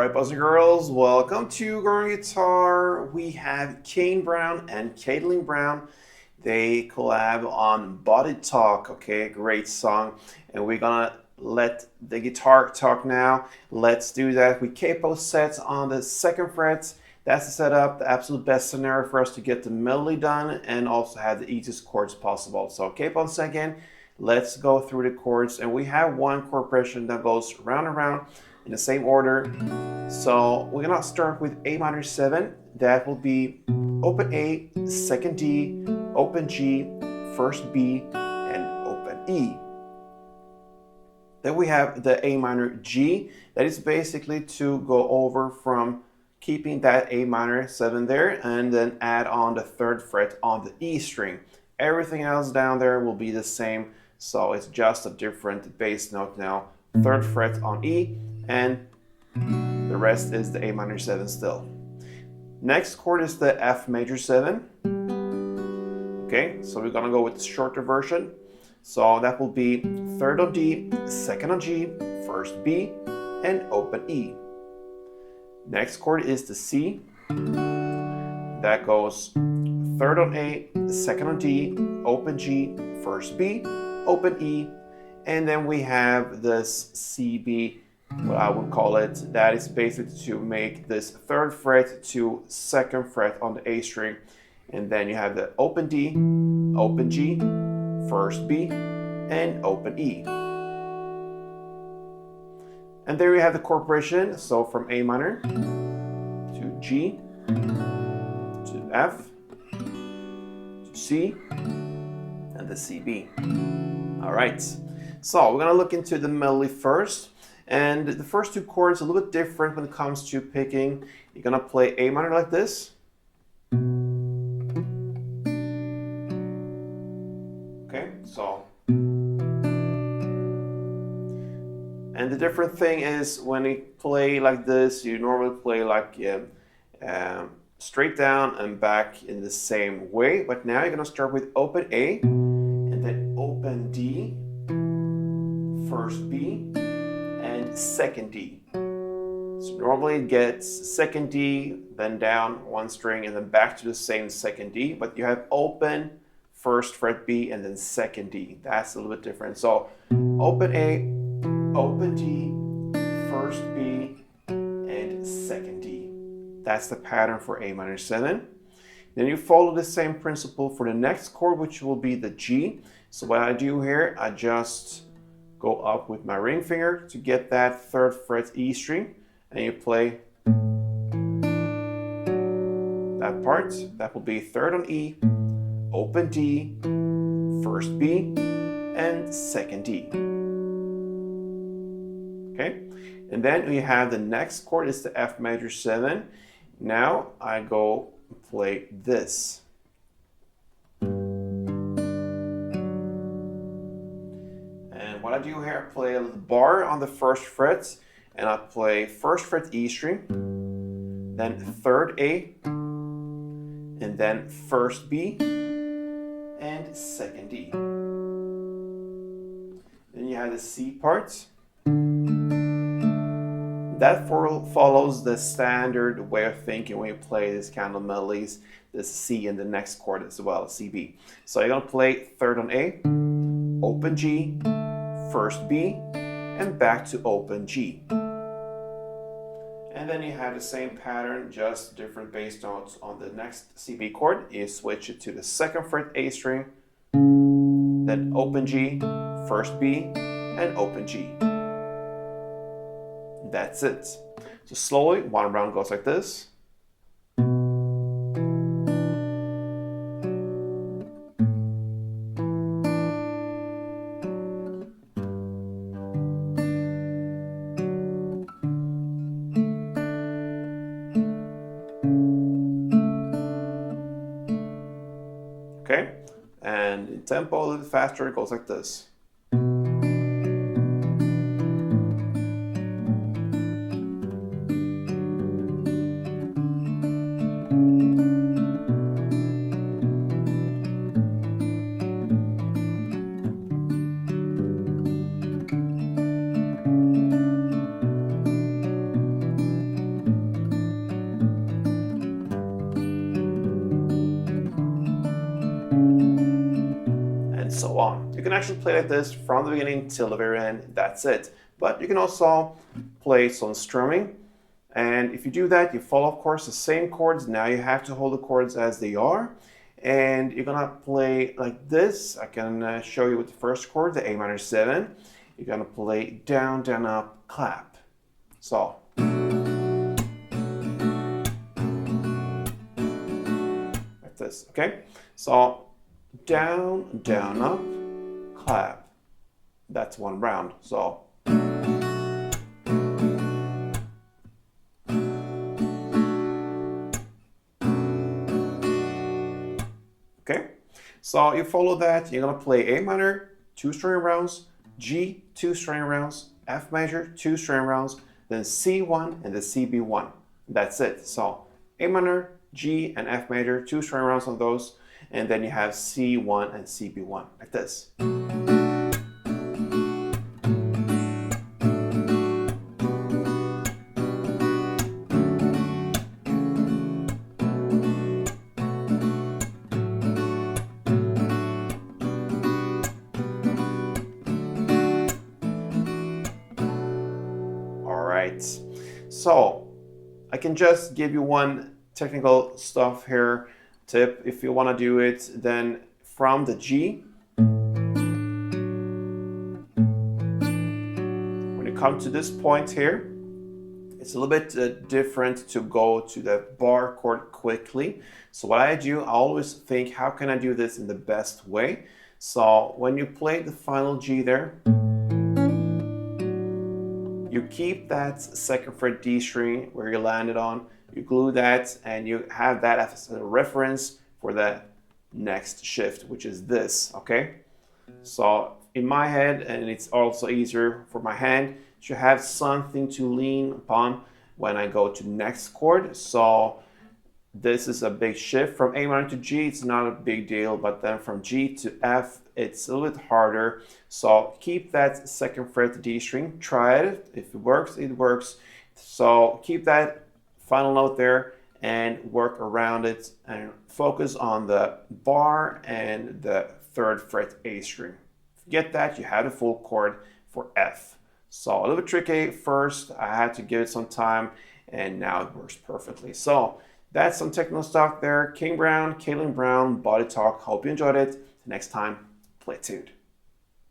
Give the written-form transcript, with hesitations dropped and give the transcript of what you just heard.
Alright, boys and girls, welcome to Growing Guitar. We have Kane Brown and Katelyn Brown. They collab on Body Talk, okay? Great song. And we're gonna let the guitar talk now. Let's do that with capo sets on the second fret. That's the setup, the absolute best scenario for us to get the melody done and also have the easiest chords possible. So capo on second, let's go through the chords. And we have one chord progression that goes round and round in the same order. So we're gonna start with A minor 7. That will be open A, second D, open G, first B, and open E. Then we have the A minor G. That is basically to go over from keeping that A minor 7 there and then add on the third fret on the E string. Everything else down there will be the same, so it's just a different bass note now. Third fret on E, and the rest is the A minor 7 still. Next chord is the F major 7. Okay, so we're gonna go with the shorter version. So that will be third on D, second on G, first B, and open E. Next chord is the C. That goes third on A, second on D, open G, first B, open E. And then we have this CB, what I would call it. That is basically to make this third fret to second fret on the A string. And then you have the open D, open G, first B, and open E. And there you have the chord progression. So from A minor to G, to F, to C, and the CB. All right. So we're gonna look into the melody first, and the first two chords are a little bit different when it comes to picking. You're gonna play A minor like this. Okay, so. And the different thing is when you play like this, you normally play like straight down and back in the same way, but now you're gonna start with open A, and then open D, first B, and second D. So normally it gets second D, then down one string, and then back to the same second D, but you have open, first fret B, and then second D. That's a little bit different. So open A, open D, first B, and second D. That's the pattern for A minor 7. Then you follow the same principle for the next chord, which will be the G. So what I do here, I just go up with my ring finger to get that third fret E string, and you play that part. That will be third on E, open D, first B, and second D. Okay, and then we have the next chord is the F major 7. Now I go play this. What I do here, I play a little bar on the first fret, and I play first fret E string, then third A, and then first B, and second D. Then you have the C part. That follows the standard way of thinking when you play this kind of melodies, the C in the next chord as well, CB. So you're gonna play third on A, open G, first B, and back to open G. And then you have the same pattern, just different bass notes on the next CB chord. You switch it to the second fret A string, then open G, first B, and open G. That's it. So slowly, one round goes like this. Okay, and in tempo a little faster, it goes like this. so on. You can actually play like this from the beginning till the very end. That's it. But you can also play some strumming. And if you do that, you follow, of course, the same chords. Now you have to hold the chords as they are. And you're gonna play like this. I can show you with the first chord, the A minor 7. You're gonna play down, down, up, clap. So. Like this, okay? So down, down, up, clap. That's one round. So. Okay, so you follow that. You're gonna play A minor, 2 string rounds, G, 2 string rounds, F major, 2 string rounds, then C1 and the CB1. That's it. So A minor, G, and F major, 2 string rounds on those, and then you have C1 and CB1 like this. So I can just give you one technical stuff here tip. If you want to do it, then from the G, when you come to this point here, it's a little bit different to go to the bar chord quickly. So what I do, I always think, how can I do this in the best way? So when you play the final G there, you keep that second fret D string where you landed on, you glue that, and you have that as a reference for the next shift, which is this, okay? So in my head, and it's also easier for my hand, to have something to lean upon when I go to next chord. So this is a big shift. From A minor to G, it's not a big deal, but then from G to F, it's a little bit harder. So keep that second fret D string, try it. If it works, it works. So keep that final note there and work around it and focus on the bar and the 3rd fret A string. Forget that, you have the full chord for F. So a little bit tricky first, I had to give it some time, and now it works perfectly. So that's some technical stuff there. Kane Brown, Katelyn Brown, Body Talk. Hope you enjoyed it. Next time, play tuned.